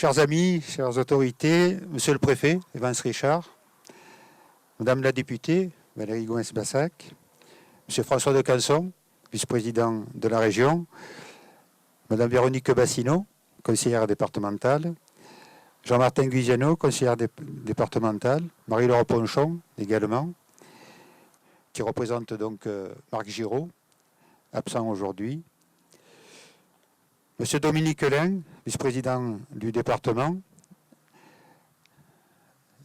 Chers amis, chères autorités, Monsieur le Préfet, Evans Richard, Madame la députée, Valérie Gomez-Bassac, Monsieur François de Canson, vice-président de la région, Madame Véronique Bassino, conseillère départementale, Jean-Martin Guiziano, conseillère départementale, Marie-Laure Ponchon également, qui représente donc Marc Giraud, absent aujourd'hui, Monsieur Dominique Lin, vice-président du département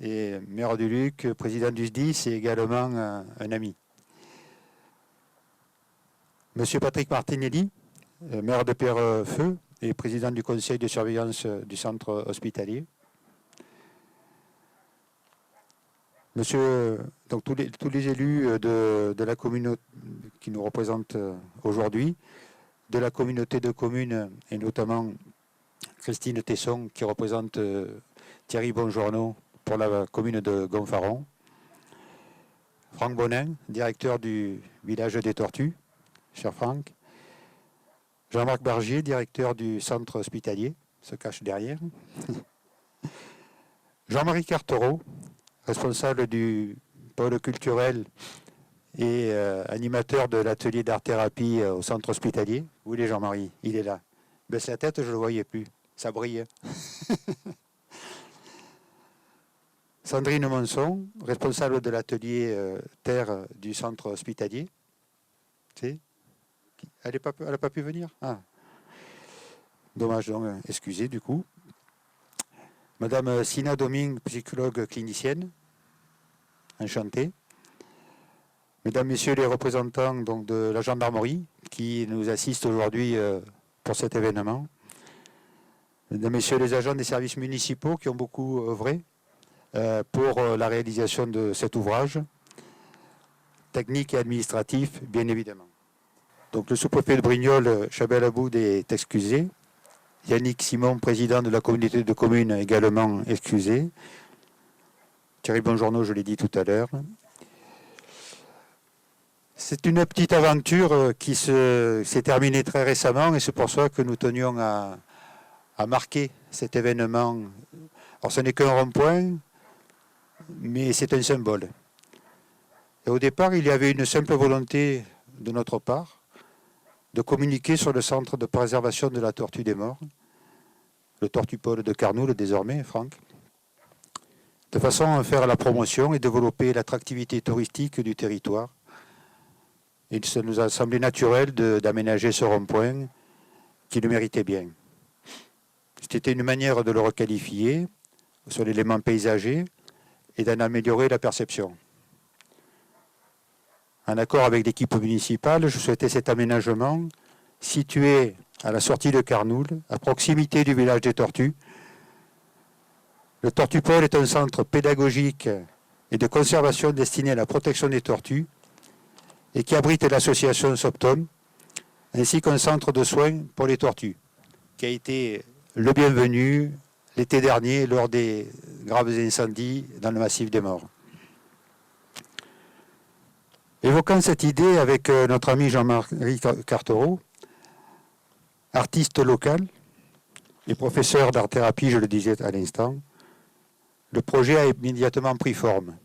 et maire du Luc, président du SDIS et également un ami. Monsieur Patrick Martinelli, maire de Pierrefeu et président du conseil de surveillance du centre hospitalier. Monsieur, donc tous les élus de la communauté qui nous représentent aujourd'hui, de la communauté de communes et notamment Christine Tesson qui représente Thierry Bonjourneau pour la commune de Gonfaron, Franck Bonin, directeur du village des Tortues, cher Franck, Jean-Marc Bargier, directeur du centre hospitalier, se cache derrière, Jean-Marie Cartereau, responsable du pôle culturel et animateur de l'atelier d'art-thérapie au centre hospitalier. Où il est Jean-Marie? Il est là. Baisse la tête, je ne le voyais plus. Ça brille. Sandrine Monson, responsable de l'atelier terre du centre hospitalier. Elle n'a pas pu venir? Ah. Dommage, donc, excusez du coup. Madame Sina Domingue, psychologue clinicienne. Enchantée. Mesdames, Messieurs les représentants donc, de la gendarmerie qui nous assistent aujourd'hui pour cet événement. Mesdames, Messieurs les agents des services municipaux qui ont beaucoup œuvré pour la réalisation de cet ouvrage, technique et administratif, bien évidemment. Donc le sous-préfet de Brignoles, Chabel Aboud, est excusé. Yannick Simon, président de la communauté de communes, également excusé. Thierry Bonjourneau, je l'ai dit tout à l'heure. C'est une petite aventure qui s'est terminée très récemment et c'est pour ça que nous tenions à marquer cet événement. Alors ce n'est qu'un rond-point, mais c'est un symbole. Et au départ, il y avait une simple volonté de notre part de communiquer sur le centre de préservation de la tortue des morts, le Tortupole de Carnoules désormais, Franck, de façon à faire la promotion et développer l'attractivité touristique du territoire. Et ça nous a semblé naturel d'aménager ce rond-point qui le méritait bien. C'était une manière de le requalifier sur l'élément paysager et d'en améliorer la perception. En accord avec l'équipe municipale, je souhaitais cet aménagement situé à la sortie de Carnoules, à proximité du village des Tortues. Le Tortupole est un centre pédagogique et de conservation destiné à la protection des tortues et qui abrite l'association Sopton, ainsi qu'un centre de soins pour les tortues, qui a été le bienvenu l'été dernier lors des graves incendies dans le massif des Morts. Évoquant cette idée avec notre ami Jean-Marie Cartereau, artiste local et professeur d'art-thérapie, je le disais à l'instant, le projet a immédiatement pris forme.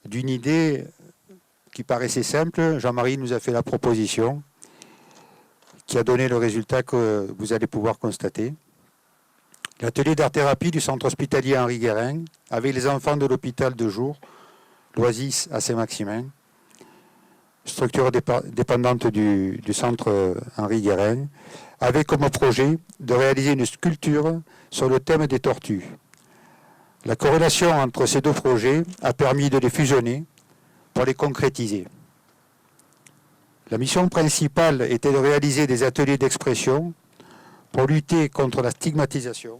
D'une idée qui paraissait simple, Jean-Marie nous a fait la proposition qui a donné le résultat que vous allez pouvoir constater. L'atelier d'art-thérapie du centre hospitalier Henri Guérin, avec les enfants de l'hôpital de jour, l'Oasis à Saint-Maximin, structure dépendante du centre Henri Guérin, avait comme projet de réaliser une sculpture sur le thème des tortues. La corrélation entre ces deux projets a permis de les fusionner pour les concrétiser. La mission principale était de réaliser des ateliers d'expression pour lutter contre la stigmatisation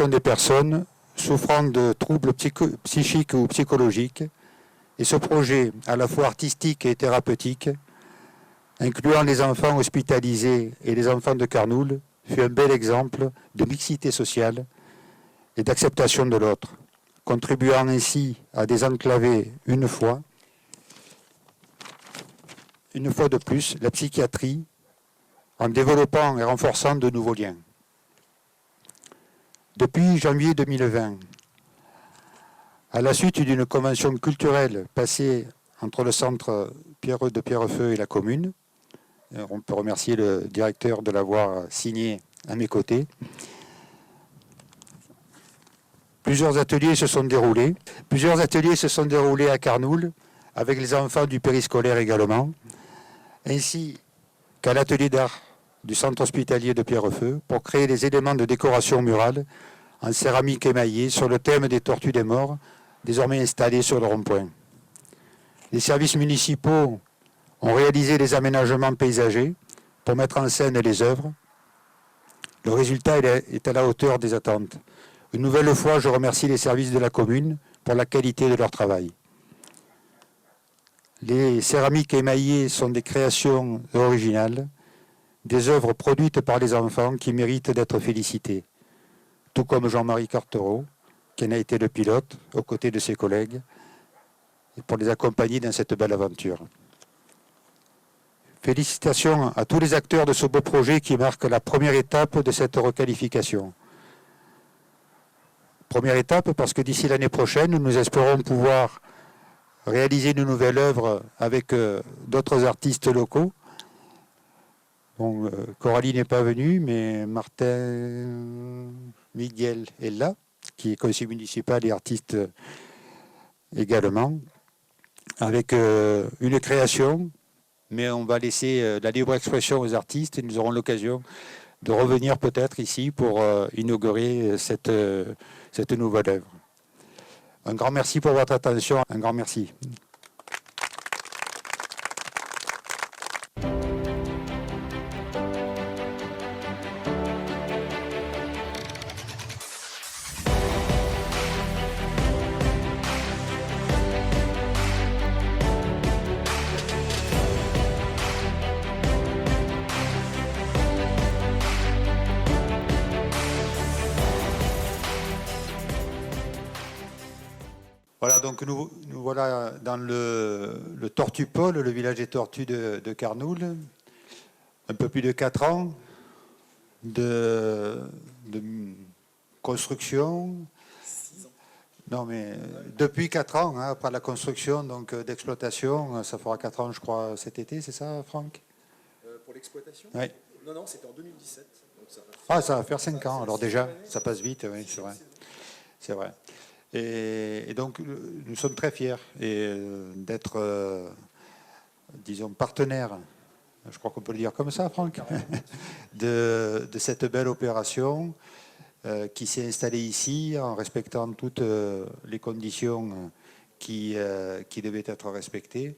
des personnes souffrant de troubles psychiques ou psychologiques. Et ce projet, à la fois artistique et thérapeutique, incluant les enfants hospitalisés et les enfants de Carnoules, fut un bel exemple de mixité sociale et d'acceptation de l'autre, contribuant ainsi à désenclaver une fois de plus la psychiatrie en développant et renforçant de nouveaux liens. Depuis janvier 2020, à la suite d'une convention culturelle passée entre le centre Pierreux de Pierrefeu et la commune, on peut remercier le directeur de l'avoir signé à mes côtés, plusieurs ateliers se sont déroulés. Plusieurs ateliers se sont déroulés à Carnoules, avec les enfants du périscolaire également, ainsi qu'à l'atelier d'art du centre hospitalier de Pierrefeu, pour créer des éléments de décoration murale en céramique émaillée sur le thème des tortues des morts, désormais installés sur le rond-point. Les services municipaux ont réalisé des aménagements paysagers pour mettre en scène les œuvres. Le résultat est à la hauteur des attentes. Une nouvelle fois, je remercie les services de la commune pour la qualité de leur travail. Les céramiques émaillées sont des créations originales, des œuvres produites par les enfants qui méritent d'être félicitées, tout comme Jean-Marie Cartereau, qui en a été le pilote aux côtés de ses collègues, et pour les accompagner dans cette belle aventure. Félicitations à tous les acteurs de ce beau projet qui marque la première étape de cette requalification. Première étape parce que d'ici l'année prochaine, nous espérons pouvoir réaliser une nouvelle œuvre avec d'autres artistes locaux. Bon, Coralie n'est pas venue, mais Martin Miguel est là, qui est conseiller municipal et artiste également, avec une création, mais on va laisser la libre expression aux artistes et nous aurons l'occasion de revenir peut-être ici pour inaugurer cette nouvelle œuvre. Un grand merci pour votre attention, un grand merci. Voilà, donc nous voilà dans le Tortupole, le village des tortues de Carnoules. Un peu plus de 4 ans de construction. 6 ans. Non, mais depuis 4 ans, hein, après la construction donc d'exploitation, ça fera 4 ans, je crois, cet été, c'est ça, Franck? Pour l'exploitation? Oui. Non, c'était en 2017. Donc ça va faire 5 ans, alors déjà, ça passe vite, oui, c'est vrai. C'est vrai. Et donc, nous sommes très fiers d'être, disons, partenaires, je crois qu'on peut le dire comme ça, Franck, de cette belle opération qui s'est installée ici en respectant toutes les conditions qui devaient être respectées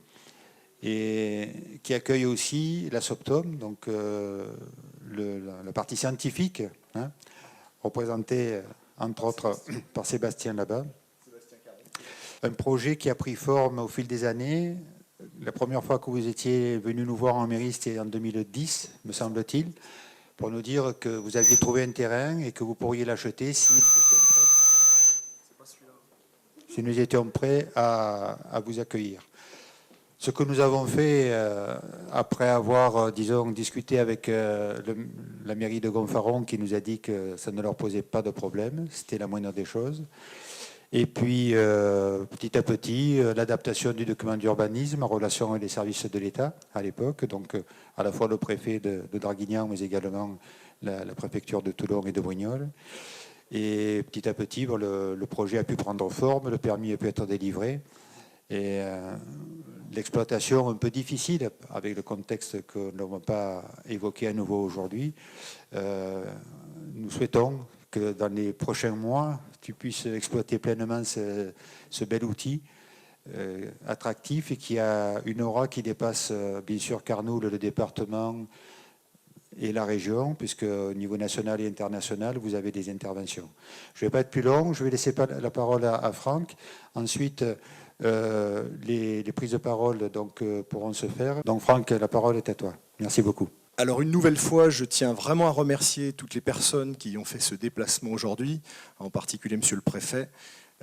et qui accueille aussi la SOPTOM, donc la partie scientifique, hein, représentée entre autres par Sébastien là-bas. Un projet qui a pris forme au fil des années. La première fois que vous étiez venu nous voir en mairie, c'était en 2010, me semble-t-il, pour nous dire que vous aviez trouvé un terrain et que vous pourriez l'acheter si nous étions prêts à vous accueillir. Ce que nous avons fait, après avoir, disons, discuté avec la mairie de Gonfaron, qui nous a dit que ça ne leur posait pas de problème, c'était la moindre des choses. Et puis, petit à petit, l'adaptation du document d'urbanisme en relation avec les services de l'État à l'époque, donc à la fois le préfet de Draguignan, mais également la préfecture de Toulon et de Brignoles. Et petit à petit, bon, le projet a pu prendre forme, le permis a pu être délivré. Et l'exploitation un peu difficile, avec le contexte que nous n'avons pas évoqué à nouveau aujourd'hui. Nous souhaitons que dans les prochains mois, tu puisses exploiter pleinement ce bel outil attractif et qui a une aura qui dépasse bien sûr Carnoules, le département et la région, puisque au niveau national et international, vous avez des interventions. Je ne vais pas être plus long, je vais laisser la parole à Franck. Ensuite, les prises de parole donc, pourront se faire. Donc Franck, la parole est à toi. Merci beaucoup. Alors une nouvelle fois, je tiens vraiment à remercier toutes les personnes qui ont fait ce déplacement aujourd'hui, en particulier Monsieur le Préfet,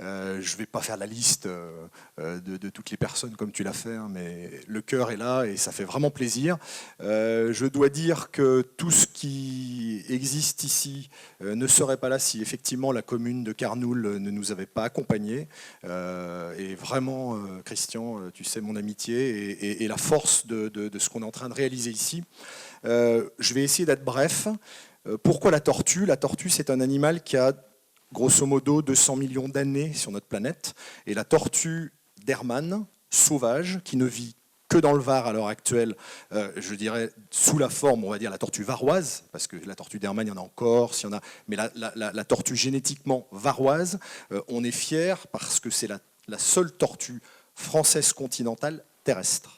Je ne vais pas faire la liste de toutes les personnes comme tu l'as fait, hein, mais le cœur est là et ça fait vraiment plaisir. Je dois dire que tout ce qui existe ici ne serait pas là si effectivement la commune de Carnoules ne nous avait pas accompagnés. Et vraiment, Christian, tu sais mon amitié et la force de ce qu'on est en train de réaliser ici. Je vais essayer d'être bref. Pourquoi la tortue? La tortue, c'est un animal qui a grosso modo 200 millions d'années sur notre planète. Et la tortue d'Hermann, sauvage, qui ne vit que dans le Var à l'heure actuelle, je dirais sous la forme, on va dire, la tortue varoise, parce que la tortue d'Hermann, il y en a en Corse, il y en a, mais la tortue génétiquement varoise, on est fiers parce que c'est la seule tortue française continentale terrestre.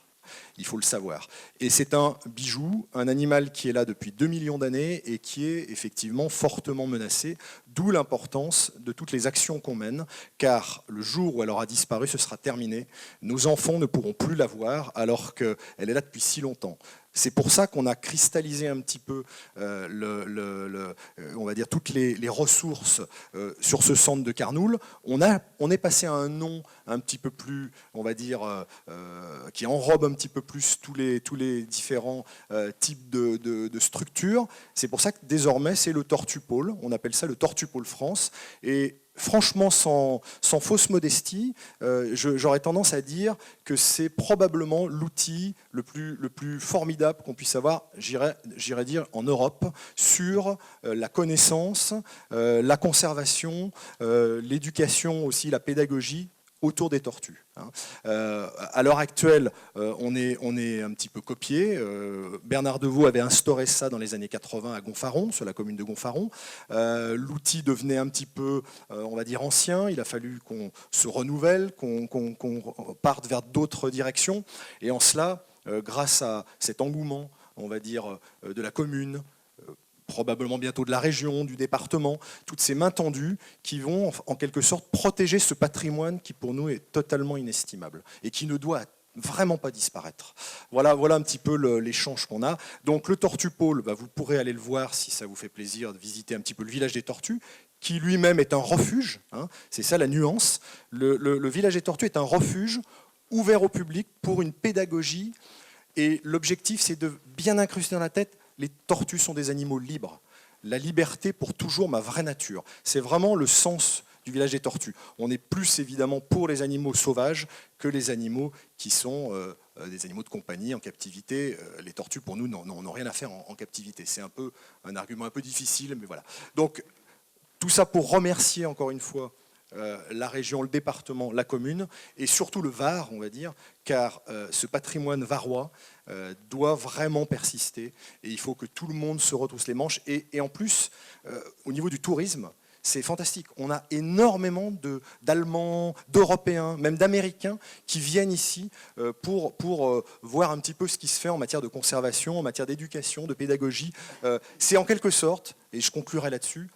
Il faut le savoir. Et c'est un bijou, un animal qui est là depuis 2 millions d'années et qui est effectivement fortement menacé, d'où l'importance de toutes les actions qu'on mène, car le jour où elle aura disparu, ce sera terminé. Nos enfants ne pourront plus la voir alors qu'elle est là depuis si longtemps. C'est pour ça qu'on a cristallisé un petit peu on va dire toutes les ressources sur ce centre de Carnoules. On est passé à un nom un petit peu plus, on va dire, qui enrobe un petit peu plus tous les différents types de structures. C'est pour ça que désormais c'est le Tortupôle. On appelle ça le Tortupôle France. Et franchement, sans fausse modestie, j'aurais tendance à dire que c'est probablement l'outil le plus formidable qu'on puisse avoir, j'irais dire, en Europe, sur la connaissance, la conservation, l'éducation aussi, la pédagogie autour des tortues. À l'heure actuelle, on est un petit peu copié. Bernard Deveau avait instauré ça dans les années 80 à Gonfaron, sur la commune de Gonfaron. L'outil devenait un petit peu, on va dire, ancien. Il a fallu qu'on se renouvelle, qu'on parte vers d'autres directions. Et en cela, grâce à cet engouement, on va dire, de la commune, probablement bientôt de la région, du département, toutes ces mains tendues qui vont en quelque sorte protéger ce patrimoine qui pour nous est totalement inestimable et qui ne doit vraiment pas disparaître. Voilà un petit peu l'échange qu'on a. Donc le Tortupôle, vous pourrez aller le voir si ça vous fait plaisir de visiter un petit peu le village des tortues, qui lui-même est un refuge, hein, c'est ça la nuance. Le village des tortues est un refuge ouvert au public pour une pédagogie et l'objectif c'est de bien incruster dans la tête. Les tortues sont des animaux libres. La liberté pour toujours, ma vraie nature. C'est vraiment le sens du village des tortues. On est plus évidemment pour les animaux sauvages que les animaux qui sont des animaux de compagnie en captivité. Les tortues, pour nous, n'ont rien à faire en captivité. C'est un argument un peu difficile, mais voilà. Donc, tout ça pour remercier encore une fois la région, le département, la commune, et surtout le Var, on va dire, car ce patrimoine varois doit vraiment persister, et il faut que tout le monde se retrousse les manches. Et en plus, au niveau du tourisme, c'est fantastique. On a énormément d'Allemands, d'Européens, même d'Américains qui viennent ici pour voir un petit peu ce qui se fait en matière de conservation, en matière d'éducation, de pédagogie. C'est en quelque sorte, et je conclurai là-dessus,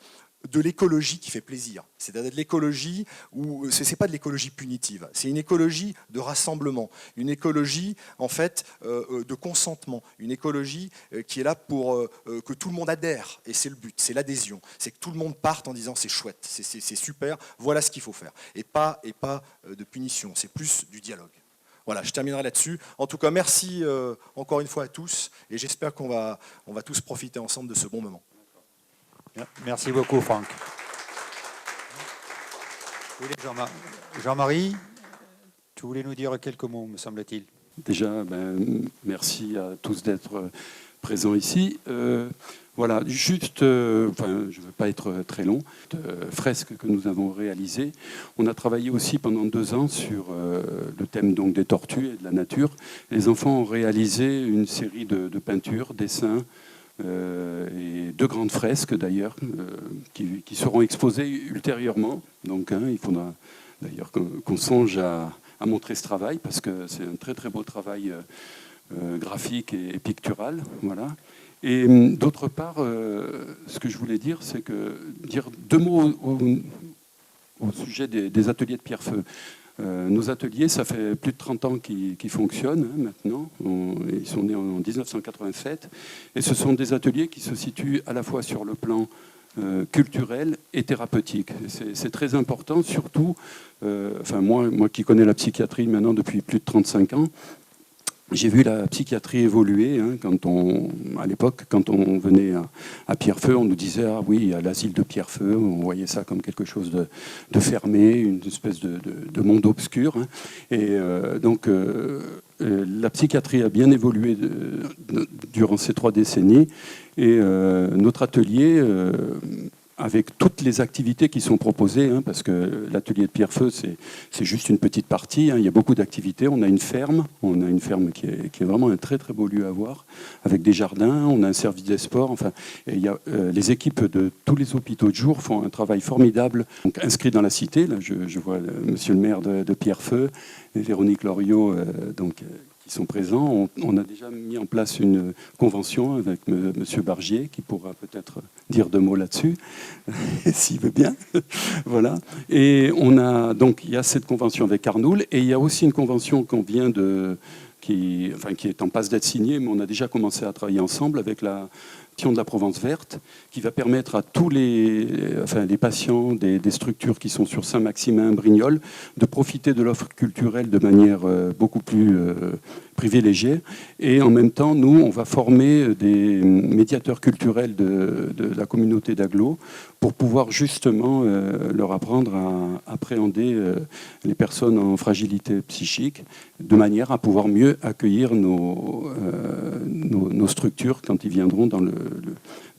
de l'écologie qui fait plaisir. C'est-à-dire de l'écologie où ce n'est pas de l'écologie punitive, c'est une écologie de rassemblement, une écologie en fait de consentement, une écologie qui est là pour que tout le monde adhère, et c'est le but, c'est l'adhésion, c'est que tout le monde parte en disant c'est chouette, c'est super, voilà ce qu'il faut faire, et pas de punition, c'est plus du dialogue. Voilà, je terminerai là-dessus. En tout cas, merci encore une fois à tous, et j'espère qu'on va tous profiter ensemble de ce bon moment. Merci beaucoup, Franck. Jean-Marie, tu voulais nous dire quelques mots, me semble-t-il. Déjà, merci à tous d'être présents ici. Voilà, juste, je ne veux pas être très long, fresque que nous avons réalisée. On a travaillé aussi pendant 2 ans sur le thème donc, des tortues et de la nature. Les enfants ont réalisé une série de peintures, dessins, et 2 grandes fresques d'ailleurs qui seront exposées ultérieurement. Donc il faudra d'ailleurs qu'on songe à montrer ce travail parce que c'est un très très beau travail graphique et pictural. Voilà. Et d'autre part, ce que je voulais dire, c'est dire 2 mots au sujet des ateliers de Pierrefeu. Nos ateliers, ça fait plus de 30 ans qu'ils fonctionnent maintenant. Ils sont nés en 1987. Et ce sont des ateliers qui se situent à la fois sur le plan culturelle et thérapeutique. C'est très important, surtout, moi qui connais la psychiatrie maintenant depuis plus de 35 ans, j'ai vu la psychiatrie évoluer. À l'époque, quand on venait à Pierrefeu, on nous disait « Ah oui, à l'asile de Pierrefeu », on voyait ça comme quelque chose de fermé, une espèce de monde obscur. La psychiatrie a bien évolué durant ces 3 décennies. Et notre atelier, avec toutes les activités qui sont proposées, parce que l'atelier de Pierrefeu, c'est juste une petite partie. Il y a beaucoup d'activités. On a une ferme qui est vraiment un très très beau lieu à voir, avec des jardins. On a un service des sports. Les équipes de tous les hôpitaux de jour font un travail formidable. Donc, inscrits dans la cité, là, je vois monsieur le maire de Pierrefeu et Véronique Loriot, qui sont présents. On a déjà mis en place une convention avec M. Bargier, qui pourra peut-être dire 2 mots là-dessus, s'il veut bien. Voilà. Et il y a cette convention avec Carnoul, et il y a aussi une convention qui est en passe d'être signée, mais on a déjà commencé à travailler ensemble avec la de la Provence verte, qui va permettre à tous les patients des structures qui sont sur Saint-Maximin, Brignoles, de profiter de l'offre culturelle de manière beaucoup plus privilégiée. Et en même temps, nous, on va former des médiateurs culturels de la communauté d'agglo pour pouvoir justement leur apprendre à appréhender les personnes en fragilité psychique, de manière à pouvoir mieux accueillir nos structures quand ils viendront dans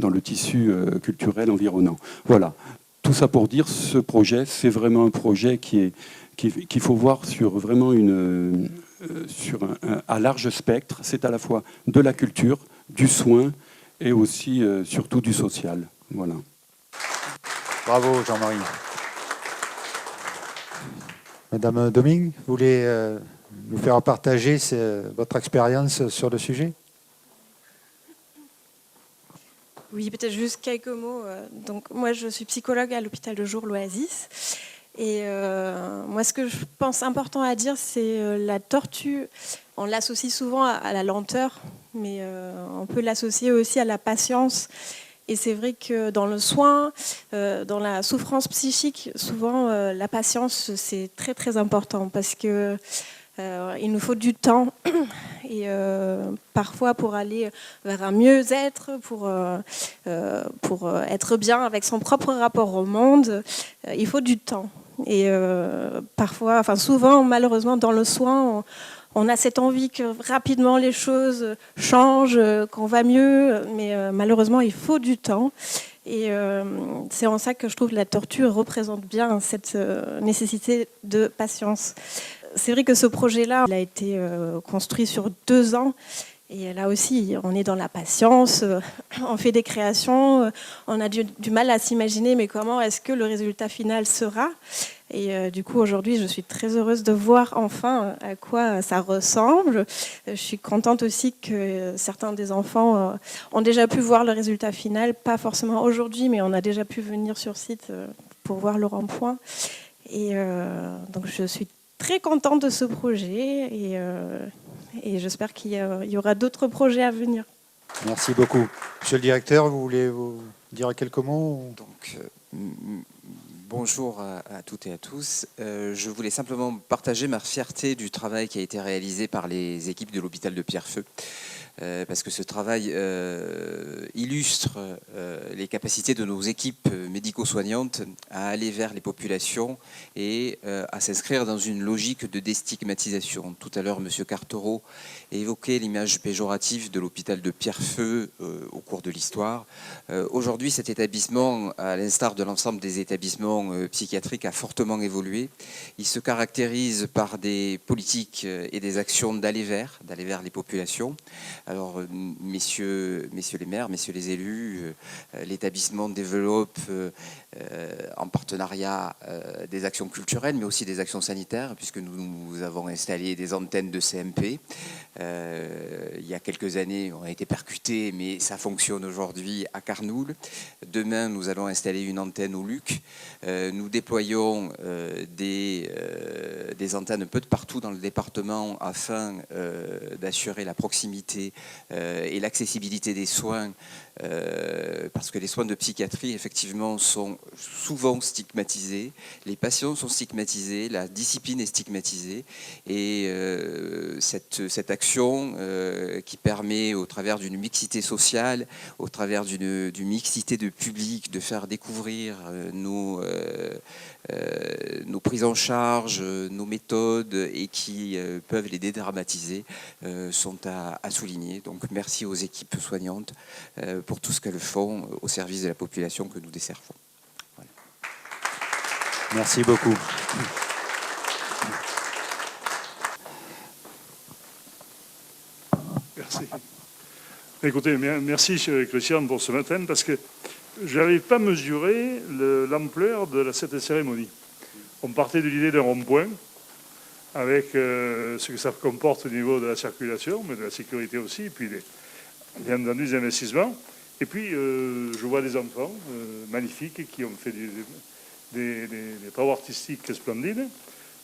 le tissu culturel environnant. Voilà. Tout ça pour dire, ce projet, c'est vraiment un projet qu'il faut voir sur vraiment à large spectre. C'est à la fois de la culture, du soin et aussi surtout du social. Voilà. Bravo Jean-Marie. Madame Domingue, vous voulez nous faire partager votre expérience sur le sujet ? Oui, peut-être juste quelques mots. Donc, moi, je suis psychologue à l'hôpital de jour l'Oasis. Et moi, ce que je pense important à dire, c'est la tortue. On l'associe souvent à la lenteur, mais on peut l'associer aussi à la patience. Et c'est vrai que dans le soin, dans la souffrance psychique, souvent, la patience, c'est très, très important parce que il nous faut du temps et parfois pour aller vers un mieux-être, pour être bien avec son propre rapport au monde, il faut du temps. Et souvent, malheureusement, dans le soin, on a cette envie que rapidement les choses changent, qu'on va mieux, mais malheureusement, il faut du temps. Et c'est en ça que je trouve que la torture représente bien cette nécessité de patience. C'est vrai que ce projet-là, il a été construit sur 2 ans. Et là aussi, on est dans la patience, on fait des créations, on a du mal à s'imaginer, mais comment est-ce que le résultat final sera ? Et du coup, aujourd'hui, je suis très heureuse de voir enfin à quoi ça ressemble. Je suis contente aussi que certains des enfants ont déjà pu voir le résultat final, pas forcément aujourd'hui, mais on a déjà pu venir sur site pour voir le rond-point. Et donc, je suis très contente de ce projet et j'espère qu'il y aura d'autres projets à venir. Merci beaucoup. Monsieur le directeur, vous voulez vous dire quelques mots ? Donc, bonjour à toutes et à tous. Je voulais simplement partager ma fierté du travail qui a été réalisé par les équipes de l'hôpital de Pierrefeu. Parce que ce travail illustre les capacités de nos équipes médico-soignantes à aller vers les populations et à s'inscrire dans une logique de déstigmatisation. Tout à l'heure, M. Cartereau évoquait l'image péjorative de l'hôpital de Pierrefeu au cours de l'histoire. Aujourd'hui, cet établissement, à l'instar de l'ensemble des établissements psychiatriques, a fortement évolué. Il se caractérise par des politiques et des actions d'aller vers les populations. Alors, messieurs les maires, messieurs les élus, l'établissement développe en partenariat des actions culturelles, mais aussi des actions sanitaires, puisque nous avons installé des antennes de CMP. Il y a quelques années, on a été percutés, mais ça fonctionne aujourd'hui à Carnoul. Demain, nous allons installer une antenne au Luc. Nous déployons des des antennes un peu de partout dans le département afin d'assurer la proximité et l'accessibilité des soins, parce que les soins de psychiatrie, effectivement, sont souvent stigmatisés, les patients sont stigmatisés, la discipline est stigmatisée, et cette action qui permet, au travers d'une mixité sociale, au travers d'une mixité de public, de faire découvrir nos prises en charge, nos méthodes, et qui peuvent les dédramatiser, sont à souligner. Donc merci aux équipes soignantes pour tout ce qu'elles font au service de la population que nous desservons. Voilà. Merci beaucoup. Merci. Écoutez, merci Christian pour ce matin, parce que je n'avais pas mesuré l'ampleur de cette cérémonie. On partait de l'idée d'un rond-point, avec ce que ça comporte au niveau de la circulation, mais de la sécurité aussi, et puis bien entendu des investissements. Et puis je vois des enfants magnifiques qui ont fait des travaux artistiques splendides.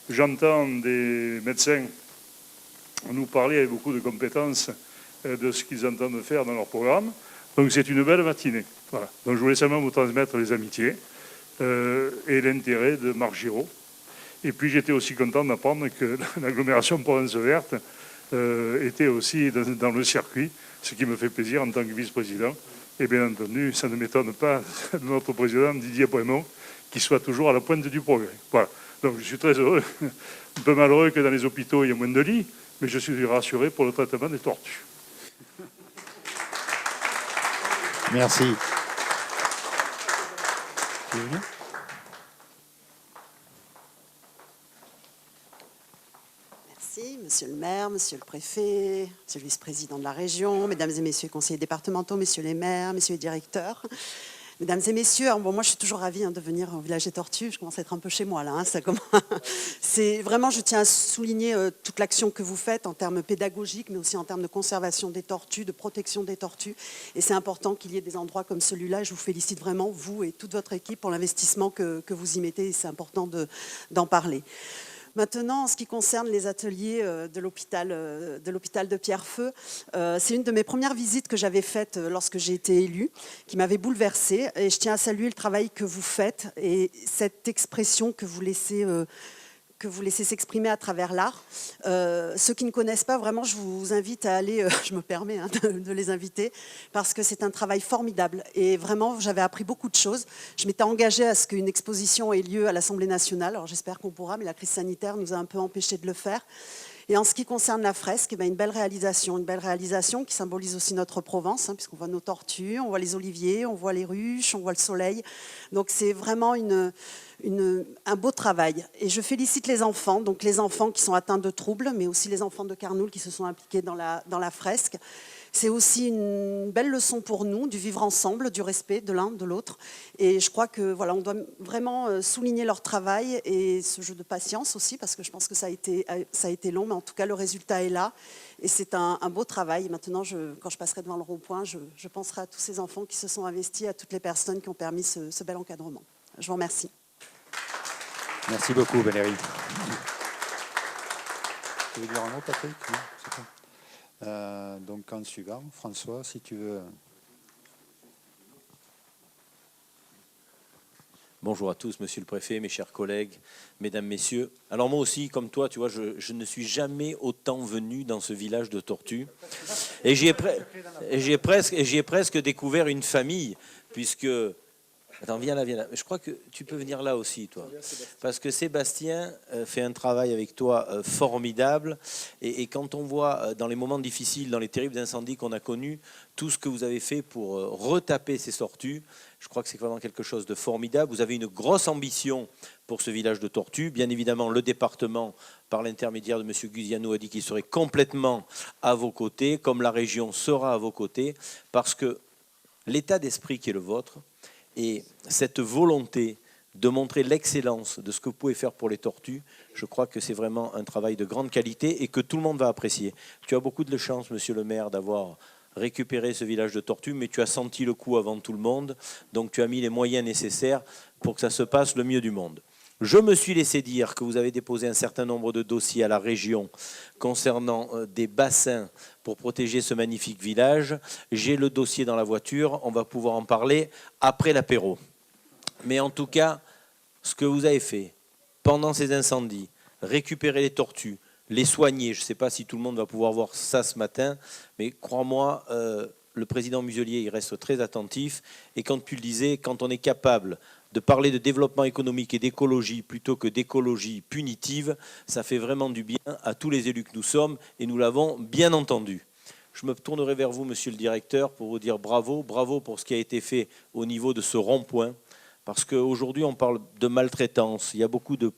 J'entends des médecins nous parler avec beaucoup de compétences de ce qu'ils entendent faire dans leur programme. Donc c'est une belle matinée. Voilà. Donc je voulais simplement vous transmettre les amitiés et l'intérêt de Marc Giraud. Et puis j'étais aussi content d'apprendre que l'agglomération Provence Verte était aussi dans le circuit, ce qui me fait plaisir en tant que vice-président. Et bien entendu, ça ne m'étonne pas de notre président Didier Poimont, qui soit toujours à la pointe du progrès. Voilà. Donc je suis très heureux, un peu malheureux que dans les hôpitaux il y ait moins de lits, mais je suis rassuré pour le traitement des tortues. Merci. Tu veux venir ? Merci, monsieur le maire, monsieur le préfet, monsieur le vice-président de la région, mesdames et messieurs les conseillers départementaux, messieurs les maires, messieurs les directeurs. Mesdames et messieurs, bon, moi je suis toujours ravie de venir au village des Tortues, je commence à être un peu chez moi là. C'est vraiment, je tiens à souligner toute l'action que vous faites en termes pédagogiques, mais aussi en termes de conservation des tortues, de protection des tortues. Et c'est important qu'il y ait des endroits comme celui-là. Et je vous félicite vraiment, vous et toute votre équipe, pour l'investissement que vous y mettez. Et c'est important d'en parler. Maintenant, en ce qui concerne les ateliers de l'hôpital de Pierrefeu, c'est une de mes premières visites que j'avais faites lorsque j'ai été élue, qui m'avait bouleversée. Et je tiens à saluer le travail que vous faites et cette expression que vous laissez s'exprimer à travers l'art. Ceux qui ne connaissent pas, vraiment, je vous invite à aller, je me permets de les inviter, parce que c'est un travail formidable. Et vraiment, j'avais appris beaucoup de choses. Je m'étais engagée à ce qu'une exposition ait lieu à l'Assemblée nationale. Alors j'espère qu'on pourra, mais la crise sanitaire nous a un peu empêchés de le faire. Et en ce qui concerne la fresque, une belle réalisation qui symbolise aussi notre Provence, puisqu'on voit nos tortues, on voit les oliviers, on voit les ruches, on voit le soleil. Donc c'est vraiment un beau travail. Et je félicite les enfants, donc les enfants qui sont atteints de troubles, mais aussi les enfants de Carnoules qui se sont impliqués dans la fresque. C'est aussi une belle leçon pour nous du vivre ensemble, du respect de l'un, de l'autre. Et je crois que voilà, on doit vraiment souligner leur travail et ce jeu de patience aussi, parce que je pense que ça a été long, mais en tout cas le résultat est là. Et c'est un beau travail. Maintenant, quand je passerai devant le rond-point, je penserai à tous ces enfants qui se sont investis, à toutes les personnes qui ont permis ce bel encadrement. Je vous remercie. Merci beaucoup, Valérie. Tu veux dire un mot, Patrick ? Non, c'est bon. Donc, en suivant, François, si tu veux. Bonjour à tous, monsieur le préfet, mes chers collègues, mesdames, messieurs. Alors moi aussi, comme toi, tu vois, je ne suis jamais autant venu dans ce village de tortues. Et j'y ai presque découvert une famille, puisque... Attends, viens là. Je crois que tu peux venir là aussi, toi. Parce que Sébastien fait un travail avec toi formidable. Et quand on voit dans les moments difficiles, dans les terribles incendies qu'on a connus, tout ce que vous avez fait pour retaper ces tortues, je crois que c'est vraiment quelque chose de formidable. Vous avez une grosse ambition pour ce village de tortues. Bien évidemment, le département, par l'intermédiaire de M. Guziano, a dit qu'il serait complètement à vos côtés, comme la région sera à vos côtés, parce que l'état d'esprit qui est le vôtre, et cette volonté de montrer l'excellence de ce que vous pouvez faire pour les tortues, je crois que c'est vraiment un travail de grande qualité et que tout le monde va apprécier. Tu as beaucoup de chance, monsieur le maire, d'avoir récupéré ce village de tortues, mais tu as senti le coup avant tout le monde, donc tu as mis les moyens nécessaires pour que ça se passe le mieux du monde. Je me suis laissé dire que vous avez déposé un certain nombre de dossiers à la région concernant des bassins pour protéger ce magnifique village. J'ai le dossier dans la voiture, on va pouvoir en parler après l'apéro. Mais en tout cas, ce que vous avez fait pendant ces incendies, récupérer les tortues, les soigner, je ne sais pas si tout le monde va pouvoir voir ça ce matin, mais crois-moi, le président Muselier il reste très attentif. Et quand tu le disais, quand on est capable de parler de développement économique et d'écologie plutôt que d'écologie punitive, ça fait vraiment du bien à tous les élus que nous sommes et nous l'avons bien entendu. Je me tournerai vers vous, monsieur le directeur, pour vous dire bravo, bravo pour ce qui a été fait au niveau de ce rond-point, parce qu'aujourd'hui on parle de maltraitance, il y a beaucoup de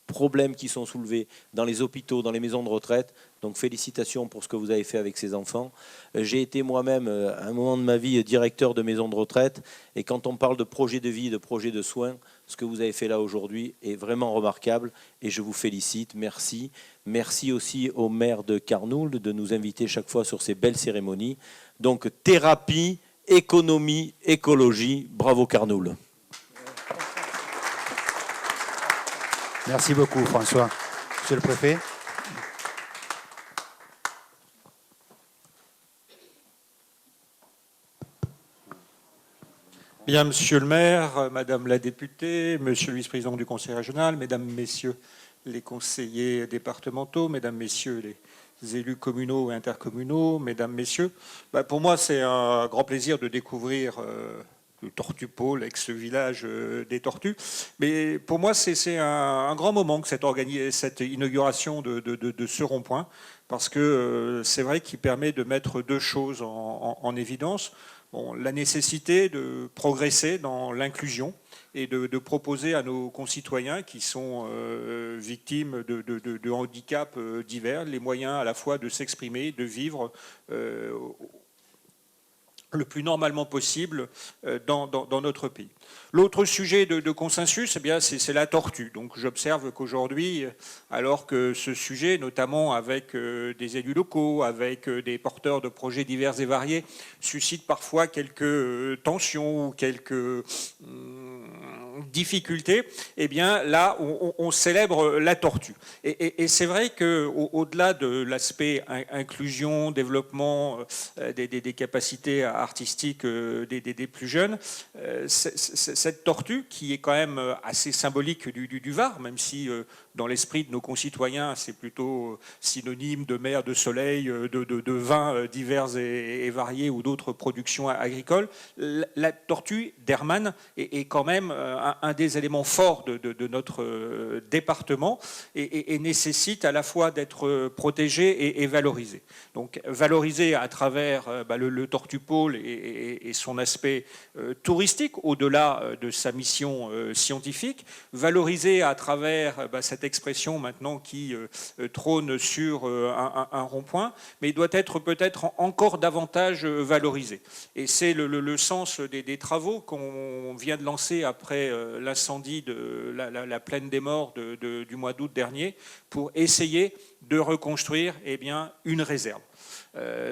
problèmes qui sont soulevés dans les hôpitaux, dans les maisons de retraite. Donc félicitations pour ce que vous avez fait avec ces enfants. J'ai été moi-même, à un moment de ma vie, directeur de maison de retraite. Et quand on parle de projet de vie, de projet de soins, ce que vous avez fait là aujourd'hui est vraiment remarquable. Et je vous félicite. Merci. Merci aussi au maire de Carnoules de nous inviter chaque fois sur ces belles cérémonies. Donc thérapie, économie, écologie. Bravo Carnoules. Merci beaucoup, François. Monsieur le préfet. Bien, monsieur le maire, madame la députée, monsieur le vice-président du conseil régional, mesdames, messieurs les conseillers départementaux, mesdames, messieurs les élus communaux et intercommunaux, mesdames, messieurs, pour moi, c'est un grand plaisir de découvrir le Tortupôle, ex-village des tortues. Mais pour moi, c'est un grand moment que cette inauguration de ce rond-point, parce que c'est vrai qu'il permet de mettre deux choses en évidence. Bon, la nécessité de progresser dans l'inclusion et de proposer à nos concitoyens qui sont victimes de handicaps divers les moyens à la fois de s'exprimer, de vivre le plus normalement possible dans notre pays. L'autre sujet de consensus, c'est la tortue. Donc j'observe qu'aujourd'hui, alors que ce sujet, notamment avec des élus locaux, avec des porteurs de projets divers et variés, suscite parfois quelques tensions ou quelques difficultés, eh bien là, on célèbre la tortue. Et c'est vrai qu'au-delà de l'aspect inclusion, développement des capacités artistiques des plus jeunes, cette tortue, qui est quand même assez symbolique du Var, même si dans l'esprit de nos concitoyens, c'est plutôt synonyme de mer, de soleil, de vins divers et variés ou d'autres productions agricoles, la tortue d'Hermann est quand même un des éléments forts de notre département et nécessite à la fois d'être protégée et valorisée. Donc valorisée à travers le Tortupôle et son aspect touristique, au-delà de sa mission scientifique, valorisée à travers cette expression maintenant qui trône sur un rond-point, mais doit être peut-être encore davantage valorisée. Et c'est le sens des travaux qu'on vient de lancer après l'incendie de la plaine des Morts du mois d'août dernier pour essayer de reconstruire une réserve.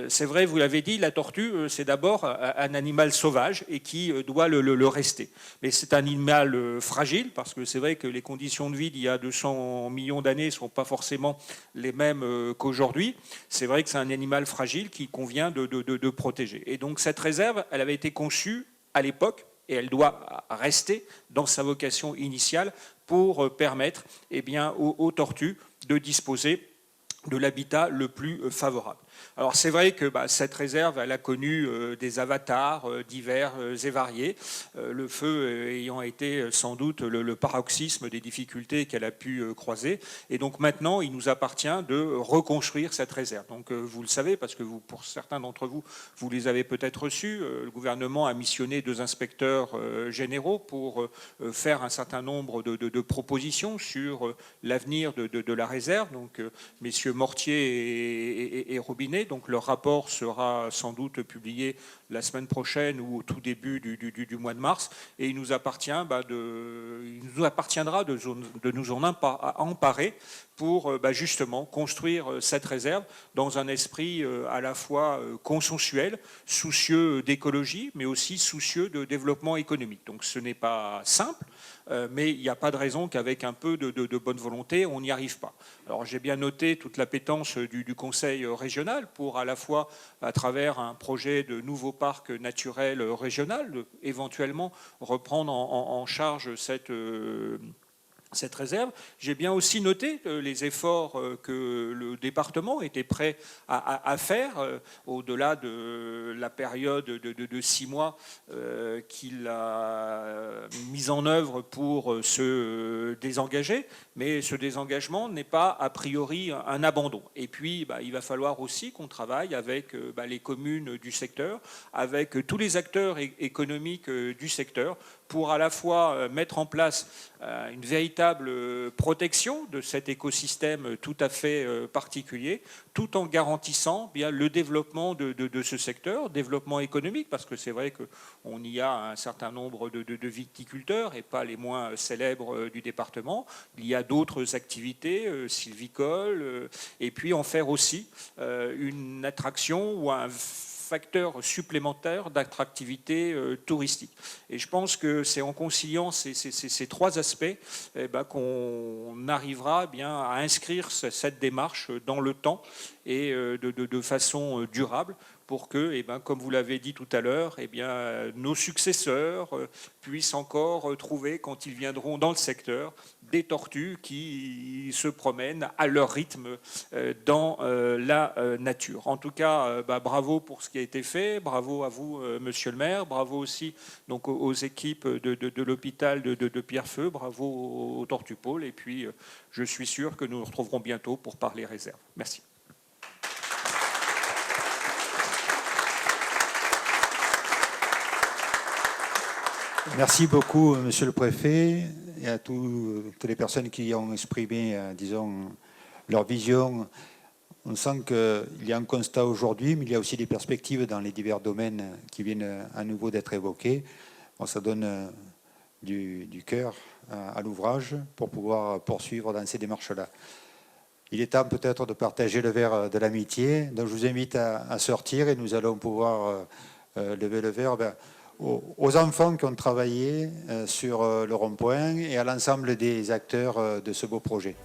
C'est vrai, vous l'avez dit, la tortue, c'est d'abord un animal sauvage et qui doit le rester. Mais c'est un animal fragile, parce que c'est vrai que les conditions de vie d'il y a 200 millions d'années ne sont pas forcément les mêmes qu'aujourd'hui. C'est vrai que c'est un animal fragile qu'il convient de protéger. Et donc cette réserve, elle avait été conçue à l'époque, et elle doit rester dans sa vocation initiale pour permettre aux tortues de disposer de l'habitat le plus favorable. Alors c'est vrai que cette réserve, elle a connu des avatars divers et variés, le feu ayant été sans doute le paroxysme des difficultés qu'elle a pu croiser. Et donc maintenant, il nous appartient de reconstruire cette réserve. Donc vous le savez, parce que pour certains d'entre vous, vous les avez peut-être reçus, le gouvernement a missionné 2 inspecteurs généraux pour faire un certain nombre de propositions sur l'avenir de la réserve. Donc messieurs Mortier et Robinet. Donc leur rapport sera sans doute publié la semaine prochaine ou au tout début du mois de mars. Et il nous appartiendra de nous en emparer pour justement construire cette réserve dans un esprit à la fois consensuel, soucieux d'écologie, mais aussi soucieux de développement économique. Donc ce n'est pas simple, mais il n'y a pas de raison qu'avec un peu de bonne volonté, on n'y arrive pas. Alors j'ai bien noté toute l'appétence du Conseil régional pour à la fois, à travers un projet de nouveau parc naturel régional, éventuellement reprendre en charge cette réserve. J'ai bien aussi noté les efforts que le département était prêt à faire au-delà de la période de 6 mois qu'il a mis en œuvre pour se désengager. Mais ce désengagement n'est pas a priori un abandon. Et puis, il va falloir aussi qu'on travaille avec les communes du secteur, avec tous les acteurs économiques du secteur, pour à la fois mettre en place une véritable protection de cet écosystème tout à fait particulier, tout en garantissant bien le développement de ce secteur, développement économique, parce que c'est vrai qu'on y a un certain nombre de viticulteurs, et pas les moins célèbres du département. Il y a d'autres activités sylvicoles, et puis en faire aussi une attraction ou un facteur supplémentaire d'attractivité touristique. Et je pense que c'est en conciliant ces 3 aspects qu'on arrivera bien à inscrire cette démarche dans le temps et de façon durable pour que, comme vous l'avez dit tout à l'heure, nos successeurs puissent encore trouver, quand ils viendront dans le secteur, des tortues qui se promènent à leur rythme dans la nature. En tout cas, bravo pour ce qui a été fait, bravo à vous, monsieur le maire, bravo aussi donc, aux équipes de l'hôpital de Pierrefeu, bravo au Tortupôle, et puis je suis sûr que nous nous retrouverons bientôt pour parler réserve. Merci. Merci beaucoup, Monsieur le Préfet, et à toutes les personnes qui ont exprimé, disons, leur vision. On sent qu'il y a un constat aujourd'hui, mais il y a aussi des perspectives dans les divers domaines qui viennent à nouveau d'être évoqués. Bon, ça donne du cœur à l'ouvrage pour pouvoir poursuivre dans ces démarches-là. Il est temps peut-être de partager le verre de l'amitié. Donc je vous invite à sortir et nous allons pouvoir lever le verre aux enfants qui ont travaillé sur le rond-point et à l'ensemble des acteurs de ce beau projet.